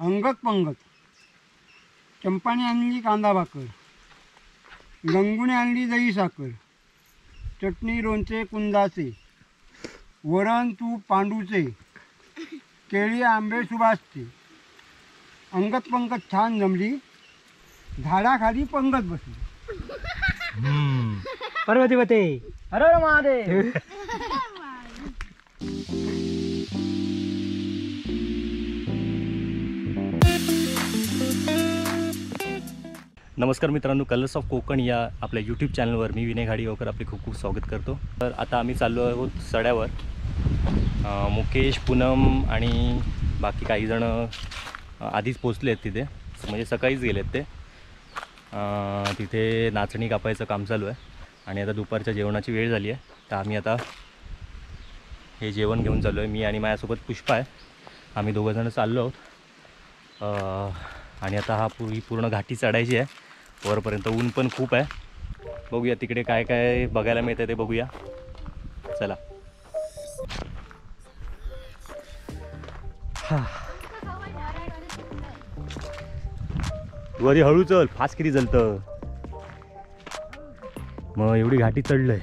अंगत पंगत. चंपाने आणली कांदा भाकर, गंगूने आणली दही साखर, चटणी लोणचे कुंदाचे, वरण तूप पांडूचे, केळी आंबे सुभाषचे. अंगत पंगत छान जमली, झाडाखाली पंगत बसली. पार्वती बते हर हर महादेव. नमस्कार मित्रांनो, कलर्स ऑफ कोकण या आपल्या यूट्यूब चॅनलवर मी विनय घाडीवकर आपले खूप खूप स्वागत करतो. तर आता आम्ही चाललो आहोत सड्यावर. मुकेश, पूनम आणि बाकी काही जण आधीच पोचले आहेत तिथे, म्हणजे सकाळीच गेले आहेत ते. तिथे नाचणी कापायचं काम चालू आहे आणि आता दुपारच्या जेवणाची वेळ झाली आहे. तर आम्ही आता हे जेवण घेऊन चाललो आहे. मी आणि माझ्यासोबत पुष्पा आहे. आम्ही दोघंजणं चाललो आहोत आणि आता ही पूर्ण घाटी चढायची आहे वरपर्यंत. ऊन पण खूप आहे. बघूया तिकडे काय काय बघायला मिळतं ते बघूया. चला. वरी हळू चल, फास्ट किती चलतं. मग एवढी घाटी चढलंय.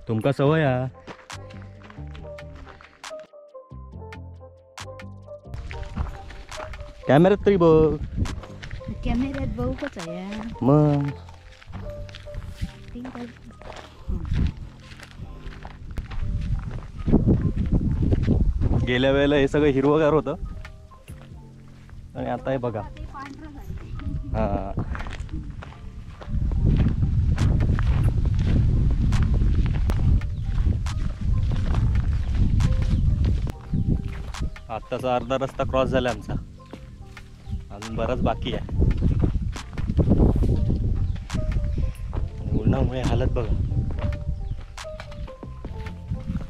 तुमका सवय आहे. कॅमेऱ्यात तरी बघ. कॅमेऱ्यात बघू कच आहे मग गेल्या वेळेला हे सगळं हिरवगार होतं आणि आता हे बघा. हां, आत्ताचा अर्धा रस्ता क्रॉस झाला आमचा, अजून बराच बाकी आहे. उन्हामुळे हालत बघा,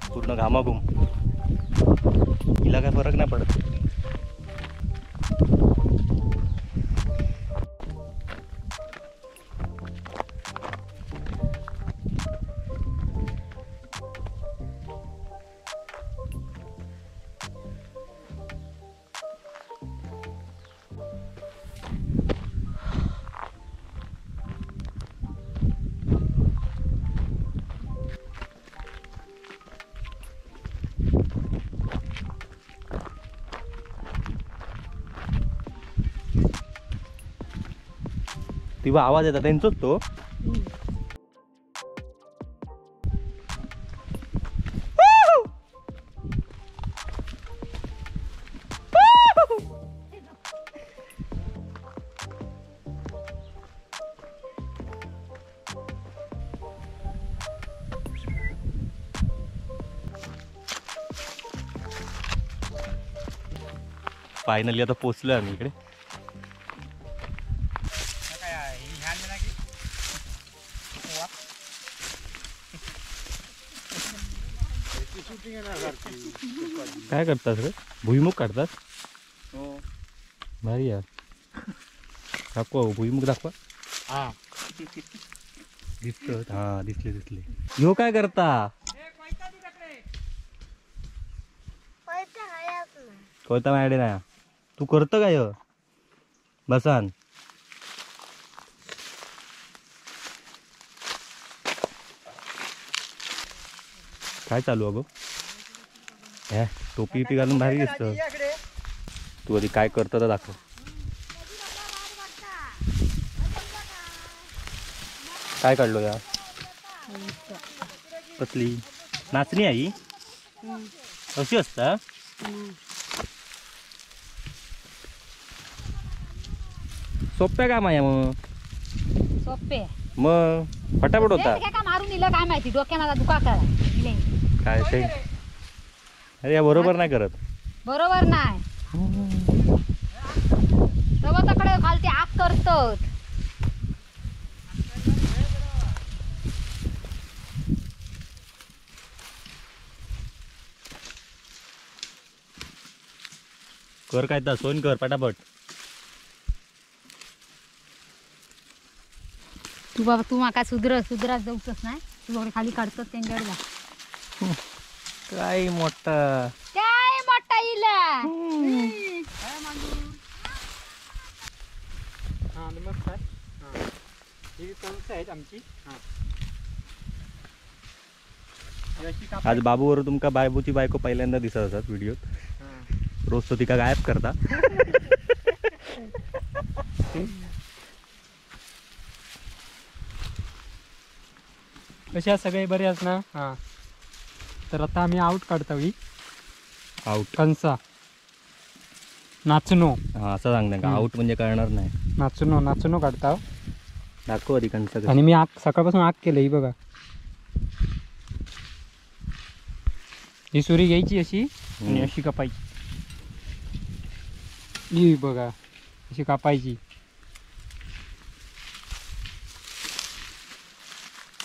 पूर्ण घामाघूम. हिला काय फरक नाही पडत. तेव्हा आवाज येतात त्यांचाच तो. फायनली आता पोचलोय आम्ही इकडे. काय करतात रे? भुईमुग काढतात. भारी यार. दाखवा भुईमुग दाखवा. दिसत. हा, दिसले. ह्यो काय करता? कळता माझ्याकडे नाही. तू करतं काय बसान? काय चालू अगो? टोपी घालून भारी दिसतं. तू आधी काय करतं तर दाखव. काय काढलो या? कसली नाचणी आई? अशी असता? सोप्या काम आहे मग. सोपे मग फटाफट होता. का मारून दिलं काय माहिती, डोक्या माझा दुखा काय ते? अरे या बरोबर नाही करत. बरोबर नाही. तकडे खालती आग करतात. कर काय तर सोन कर पटापट. तू बाबा तू माका सुधरा जाऊचच नाही. तू खाली काढतोस त्यांच्याकडे जा. काय मोठा काय मोठा इला काय मांडू हा नमस्कार. हा ही कणस आहेत आमची. हा ही अशी कापायची. आज बाबूवर तुमका बायबूची बायको पहिल्यांदा दिसत असतात व्हिडिओत. हा. रोज तो तिका गायब करता. कशा सगळे बरे आहेत ना. हा तर आता आम्ही आऊट काढतो ही आउट. कणसा. नाचणो हा असं सांग का आउट म्हणजे कळणार नाही. नाचणो काढता. दाखव आधी कंच. आणि मी आग सकाळपासून आग केलं ही बघा. ही सुरी घ्यायची अशी आणि अशी कापायची. ही बघा अशी कापायची.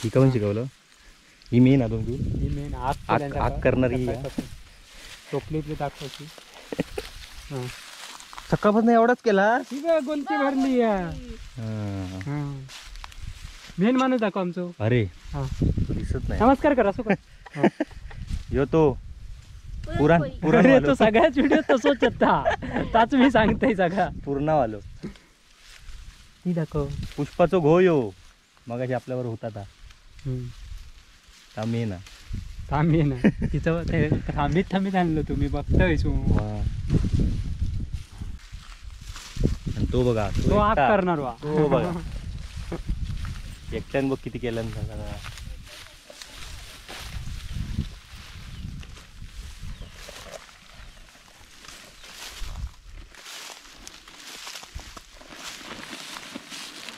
ही का पण शिकवलं. ही मेन आहे तुमची. ही मेन आग आग- केल्यानंतर आग करणारी ही आहे. सकाळपासून. टोपलीतली दाखवायची. हा सकाळपासून एवढाच केला. ही बघ गोंती भरली आहे. मेन माणूस दाखव आमचं. अरे हा दिसत नाही. नमस्कार करा असो का. यो तो पुराण अरे तो सगळ्याच व्हिडिओ तसोच होता. ताच मी सांगतोय सगळा. पूर्ण आलो. ती दाखव. पुष्पाचो घो यो मगाशी आपल्यावर होता ता. ता मेन आहे. थांबे ना तिचं ते थांबीत आणलं तुम्ही बघतोय आणि तो बघा तो आग एकटा. करणार वा. तो बघा एकट्यान बघ किती केलं ना सगळं.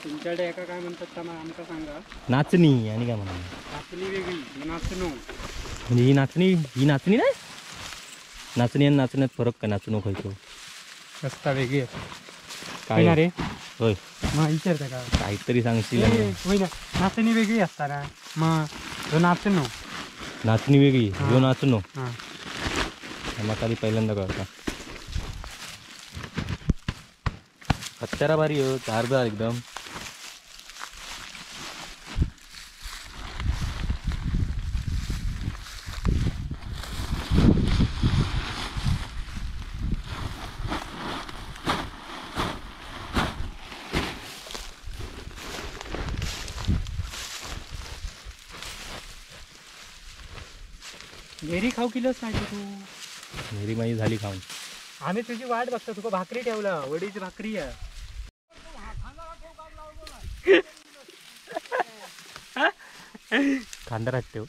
तुमच्याकडे एका काय म्हणतात त्याला आमका सांगा. नाचणी आणि काय म्हणा. नाचणी वेगळी नाचणो. म्हणजे ही नाचणी नाही. नाचणी आणि नाचण्यात फरक काय. नाचणो खायचो रस्ता वेगळी आहे. काय होय ना रे. होय मग विचारता का. काहीतरी सांगशील. होय ना नाचणी वेगळी असता ना. मग तो नाचणो. नाचणी वेगळी हा. जो नाचणो हा मग खाली पहिल्यांदा कळता. हत्यारा भारी हो धारदार एकदम. घरी खाऊ किलोच नाही तू. मेरी माझी झाली खाऊन. आम्ही तुझी वाट बघतो. तुका भाकरी ठेवला. वडीची भाकरी आहे. खांदा राहते हो.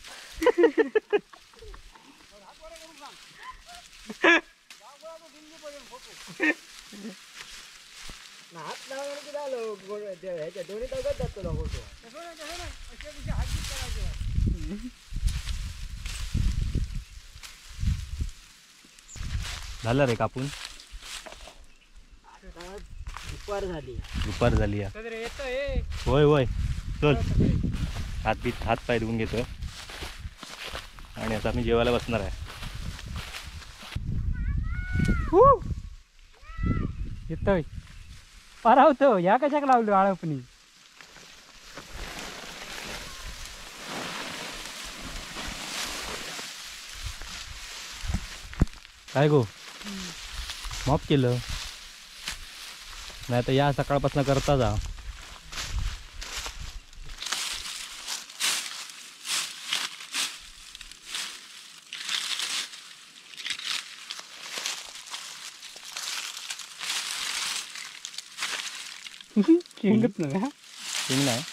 झालं रे कापून. दुपार झाली आहे. होय होय चल. हात पाय धुवून घेतो आणि आता आम्ही जेवायला बसणार आहे. येतोय परावतो. या कशाक लावलो आळपणी. काय गो मॉप केलं नाही तर या सकाळपासून करता जा. शेंगत ना ठीक नाही.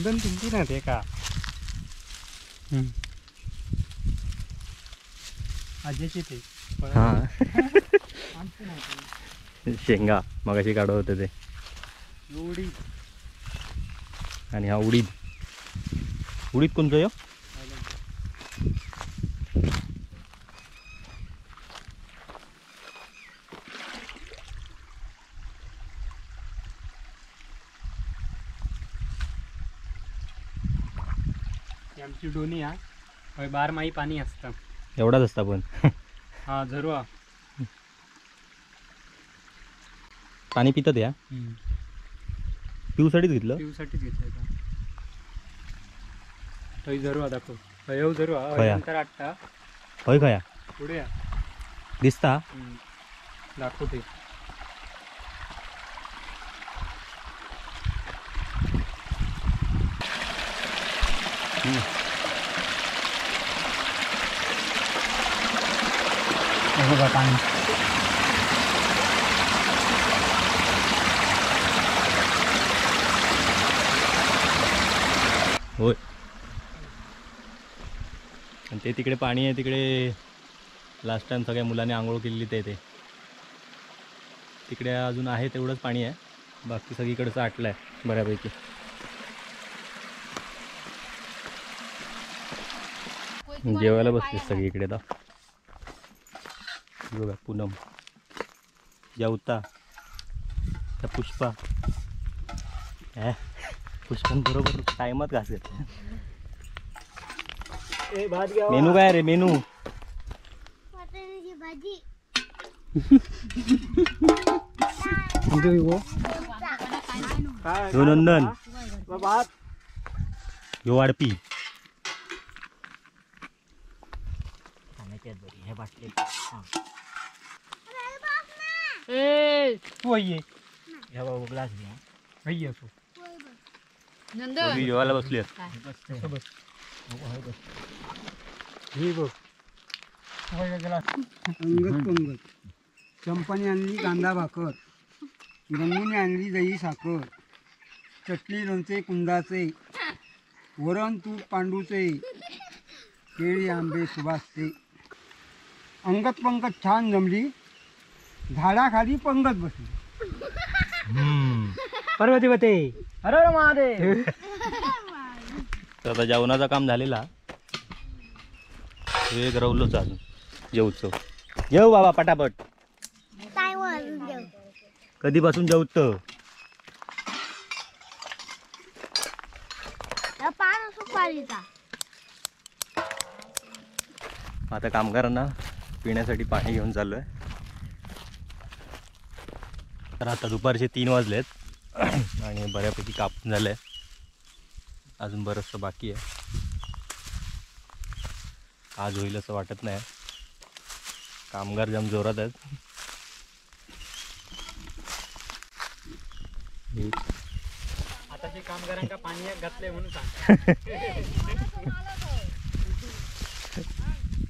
दोन तुमची ना ते का. आजीची ते हा शेंगा मगाशी काढत होते ते. एवढी आणि हा उडीद. उडीद कोणतं यो. आमची डोनी हा. हय बारमाही पाणी असतं. एवढाच असता पण. हा झरवा. पाणी पितात या पिऊसाठीच घेतलं. पिऊसाठीच घेतलंय का थंय जरूर दाखव हयव जरूर खया. नंतर आठटा होय खया पुढे या दिसता. दाखवते बघा पाणी होय. आणि ते तिकडे पाणी आहे तिकडे लास्ट टाइम सगळ्या मुलांनी आंघोळ केलेली ते तिकडे अजून आहे तेवढंच पाणी आहे. बाकी सगळीकडचं आटलं आहे बऱ्यापैकी. जेवायला बसले सगळी इकडे तर बघा पूनम जाऊता त्या पुष्पा पुष्पन बरोबर टायमात घासेल. मेनू काय रे मेनू भाजी यो नंदन यो वाडपी जेवायला बसली अंगत पंगत चंपाने आणली कांदा भाकर गंगूने आणली दही साखर चटणी लोणचे कुंदाचे वरण तूप पांडूचे केळी आंबे सुभाषचे. अंगत पंगत छान जमली झाडाखाली पंगत बसली. पार्वती बते अरे महादेव. तर आता जेवणाचं काम झालेला वेग रवलोच अजून जेवतो. जेव बाबा पटापट. कधीपासून जेवत पान सुपारीचा आता कामगारांना पिण्यासाठी पाणी घेऊन चाललोय. तर आता दुपारचे 3 वाजलेत आणि बऱ्यापैकी कापून झालंय. अजून बरंचसं बाकी आहे. आज होईल असं वाटत नाही. कामगार जाम जोरात आहेत. आता ते कामगारांका पाणी घातलंय म्हणून सांग.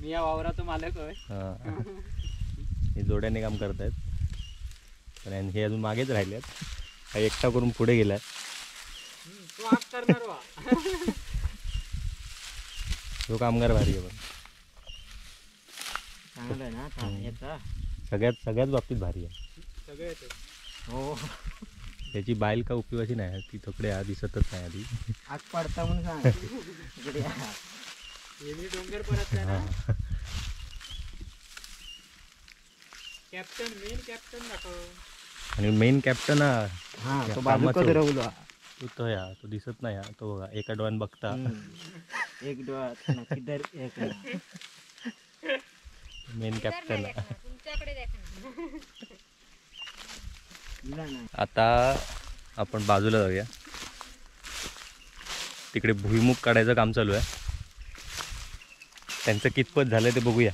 मी या वावराचा मालक आहे. हे जोड्याने काम करतायत पण हे अजून मागेच राहिलेत. हा एकटा करून पुढे गेलाय. तू आग करणार वा. तो कामगार भारी आहे पण चांगलं आहे ना सगळ्यात बाबतीत भारी आहे. सगळे हो त्याची बाईल का उपयोगाची नाही. ती थोडे दिसतच नाही आधी. आग पडता म्हणून सांग. डोंगर परत कॅप्टन मेन कॅप्टन दाखव. आणि मेन कॅप्टन तो बाजूकडे रवलो. तो तो दिसत नाही. तो बघा एका डोळ्यान बघता. एक डोळा किधर एक मेन कॅप्टन. तुमच्याकडे आता आपण बाजूला जाऊया. तिकडे भुईमुग काढायचं काम चालू आहे. त्यांचं कितपत झालंय ते बघूया.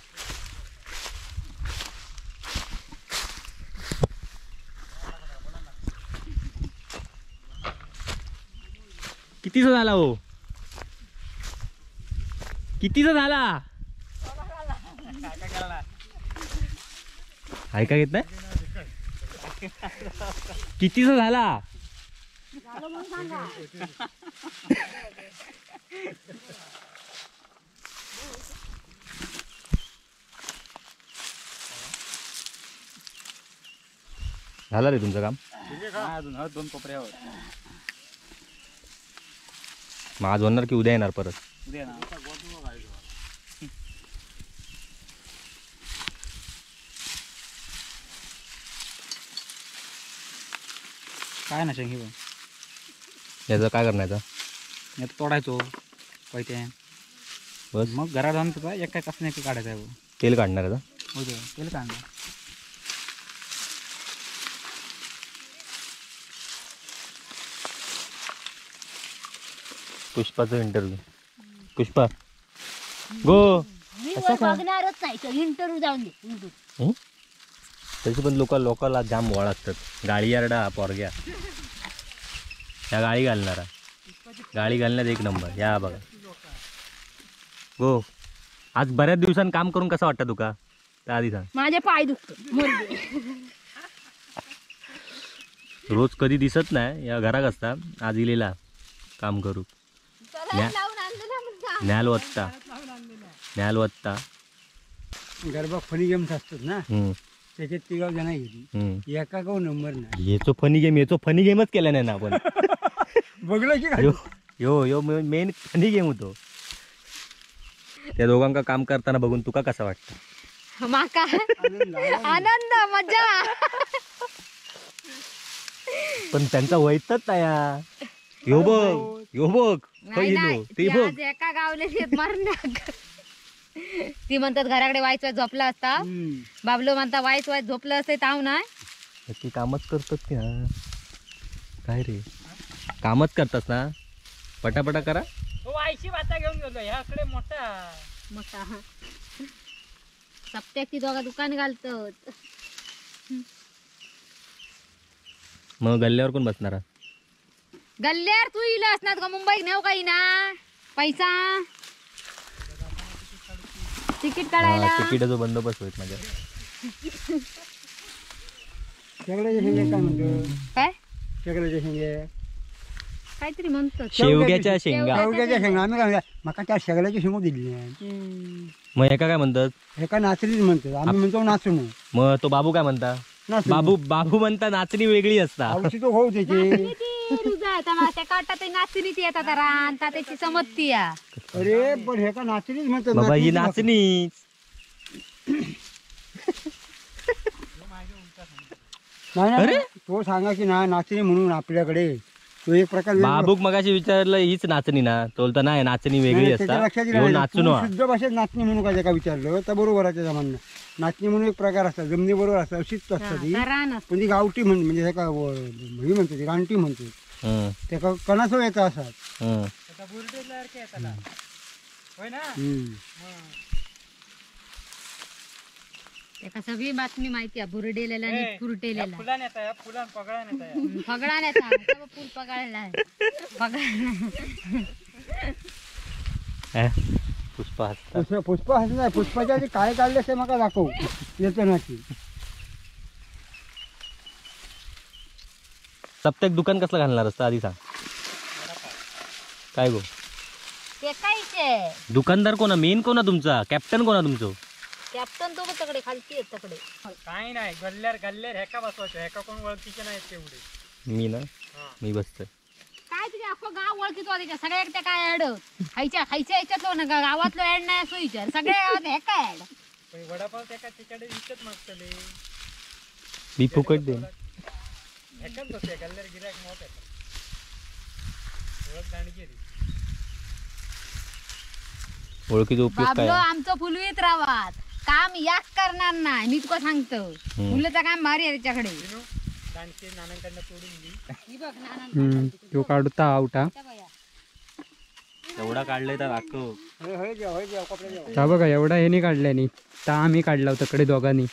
कितीचा झाला हो कितीचा झाला ऐका घेत नाही. कितीचा झाला झालं रे तुमचं काम. अजून 2 कोपऱ्यावर. मग आज होणार की उद्या येणार परत. उद्या ना काय ना शेंगी याचं काय करण्याचं यात तोडायचो पैसे बस. मग घरात आणून तुझा एक काय कसं नाही काढायचं आहे. तेल काढणार आहे होते तेल काढणार. पुष्पाचा इंटरव्ह्यू. पुष्पा गो. मी असं का? बघणारच नाही इंटरव्ह्यू जाऊन दे. तशी पण लोकांना जाम वळखतात. गाळी यारडा पोरग्या. या गाळी घालणारा. गाळी घालण्यात एक नंबर. या बघा गो. आज बऱ्याच दिवसांनी काम करून कसं वाटतं तुका त्या आधी सांग. माझे पाय दुखतो. रोज कधी दिसत नाही या घरात असता. आज इलेला काम करू. न्याल वत्ता गरबा फनी गेम्स असतात ना, हम्म, त्याच्यात तिघाव जण गेली. एका गाव नंबर नाही. याचो फनी गेमच केला नाही ना आपण. बघलं की काय? यो मेन फनी गेम होतो. त्या दोघांका काम करताना बघून तुका कसं वाटतं? माका आनंद मजा. पण त्यांचा वैतच नाही. यो बघ पहिलो ते बघ. एका गावले मारणार. ती म्हणतात घराकडे वाईच झोपला असता. हम्म. बाबलो म्हणता वाईच झोपलं असते ताव नाही. ते कामच करतात की ना. काय रे कामच करतात ना. पटापटा करा. आईशी भाता घेऊन गेलो ह्याकडे मोठा मोठा सप्त्याक ती दोघा दुकान घालतो. मग गल्ल्यावर कोण बसणार? गल्ल्यार तू इला असणार का? मुंबईत नेऊ काही ना पैसा तिकीट काढायला. तिकिटाचा बंदोबस्त होईल माझ्या. शेगड्याचे शेंगे काय म्हणतो? काय शेगड्याचे शेंगे, काहीतरी म्हणतो. शेवग्याच्या शेंगा. शेवग्याच्या शेंगा. आम्ही काय म्हणतो, माका त्या शेगड्याची शेंगो दिली. मग एका काय म्हणतात? एका नाचणीच म्हणतो. आम्ही म्हणतो नाचणू. मग तो बाबू काय म्हणता? नाचणू. बाबू म्हणता नाचणी वेगळी असता. आवशी तो होऊ त्याची. नाचणी ती येतात रांता त्याची समजती या. अरे पण हे का नाचणीच म्हणतात. बाबा ही नाचणी. नाचणी. नाही तो सांगा की ना नाचणी म्हणून आपल्याकडे तो एक प्रकार बाबूक मगाशी विचारलं हीच नाचणी ना. तो बोलता नाही नाचणी वेगळी असता. ह्यो नाचणो हा. शुद्ध भाषेत नाचणी म्हणून काय का विचारलं तर बरोबर आहे त्याच्या म्हणणं. नाचणी म्हणून एक प्रकार असतात. जमिनी बरोबर असतात अशीच असतात ती. पण ती गावठी म्हणजे हे का ही म्हणतो ती रानटी म्हणतो. हम्म, त्या कणासो येतं असतात. हम्म. त्याका सगळी बातमी माहिती आहे. बुरडेलेला आणि फुरटेलेला. फुला नेता फुला पगळा नेता. पगळा नेता फुल पगळला आहे. पुष्पा हसता. पुष्पा हसत नाही. पुष्पाच्या आधी काय काढले ते मला दाखव येतं ना की. सप्त्याक दुकान कसलं घालणार असतं आधी सांग. काय गो ते काहीच दुकानदार कोणा? मेन कोणा तुमचा? कॅप्टन कोणा तुमचं? कॅप्टन तो तकडे खालती येत तकडे. काय नाही गल्ल्यार हेका बसवायचं. हेका कोण ओळखीचे नाही तेवढे. मी ना मी बसतोय. काय तुझ्या अख्खं गाव ओळखीतो त्याच्या सगळ्या त्या काय ऍड खायच्या याच्यातलो ना गावातलो ऍड नाही असं विचार. सगळ्या गावात हे काय ऍड. वडापाव त्याच्याकडे विकत मागतले. मी फुकट देईन. हेकाच बसते गल्ल्यार गिरायक मोठ आहे. ओळख दांडगिरी. ओळखीचा उपयोग काय? बाबलो आमचं फुलवीत रावात काम याक करणार नाही. मी तुका सांगतो मुलाचं काम भारी आहे त्याच्याकडे. दांडकी नानांकडनं तोडून घे. ही बघ नाना तो काढता आवटा. एवढा काढलाय तर दाखव. हा बघा एवढा ह्यानी काढल्यानी. तर आम्ही काढला तकडे दोघांनी.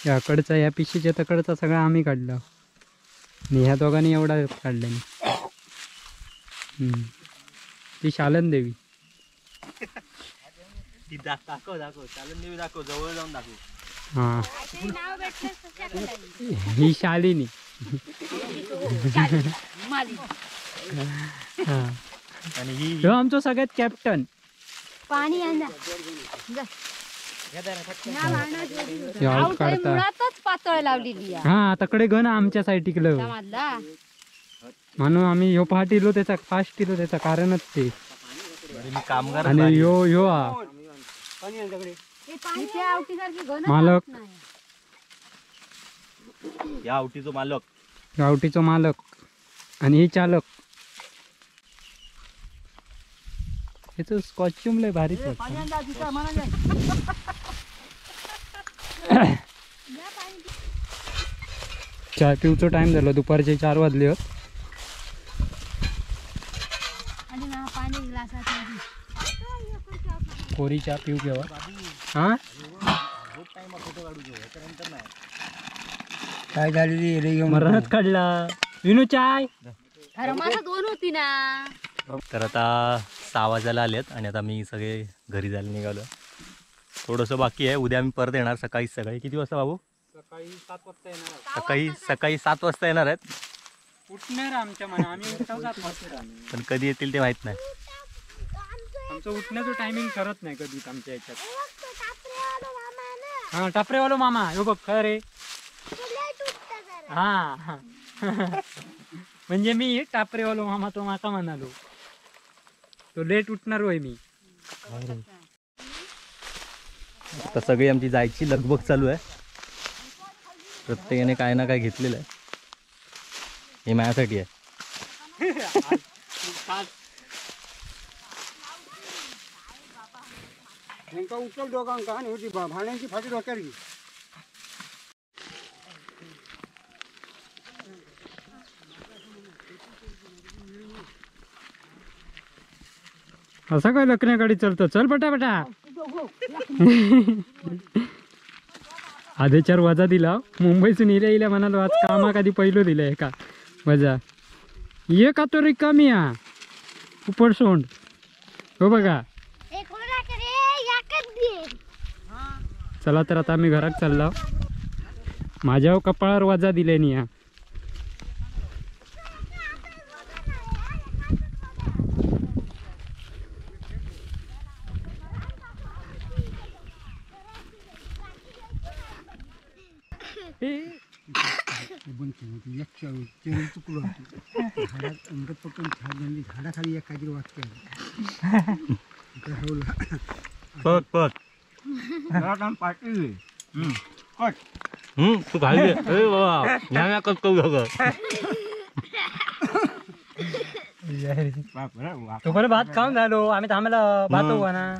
याकडचा या पिशीच्या तकडचा सगळा आम्ही काढला. आणि ह्या दोघांनी एवढा काढल्यानी. ती शालन देवी. दाखव चालून देवी दाखव. जवळ जाऊन दाखव. हा नाव भेटलं ही शालिनी. हा आणि ही ह्यो आमचो सगळ्यात कॅप्टन. पाणी आउट काढता. मुळातच पातळ लावलेली आहे. हा तकडे गण आमच्या साईड टिकलं समाजला म्हणून आम्ही ह्यो फास्ट इलो त्याचा कारणच ते. मी कामगार आणि ह्यो हा मालक. या आवटीचो मालक. गावठीचो मालक आणि ही चालक. ह्याचं कॉस्ट्युम लय भारीच चहा पिऊचो टाइम झालो. दुपारचे 4 वाजले. कोरी चहा पिऊ केव्हा हा काय झालेली रे घेऊन मरणच काढला विनू चाय अरे माझा 2 होती ना. तर आता 6 वाजायला आलेत आणि आता मी सगळे घरी जायला निघालो. थोडंसं बाकी आहे. उद्या आम्ही परत येणार सकाळी. किती वाजता बाबू? सकाळी 7 वाजता येणार. सकाळी 7 वाजता येणार आहेत. उठणार आमच्या मना आम्ही उठतो 7 वाजता. पण कधी येतील ते माहीत नाही. आमचं उठण्याचं टायमिंग ठरत नाही कधीच आमच्या याच्यात. हा टापरेवालो मामा हो बघ खरे हा म्हणजे मी टापरेवालो मामा तो माका म्हणालो तो लेट उठणार होय मी. आता सगळी आमची जायची लगबग चालू आहे. प्रत्येकाने काय ना काय घेतलेलं आहे. हे माझ्यासाठी आहे. नेमका उचल दोघांका आणि होती भाड्यांची फाटी डोक्यात घे. असं काय लकण्या गाडी चालतं चल पटापटा. आधे 4 वजा दिला मुंबईतून इल्या म्हणालो आज कामा कधी पहिलं दिलंय का वजा ये का तो रिकामी या उपरसोंड हो बघा. चला तर आता आम्ही घरात चाललो. माझ्या कपाळावर वजा दिले नाही या. चुकलो झाडात अंगत पकडून झाडाखाली एक काहीतरी वाक्य पाटील तू खाली तो भात खाऊन झालो आम्ही थांबला भात होवा ना.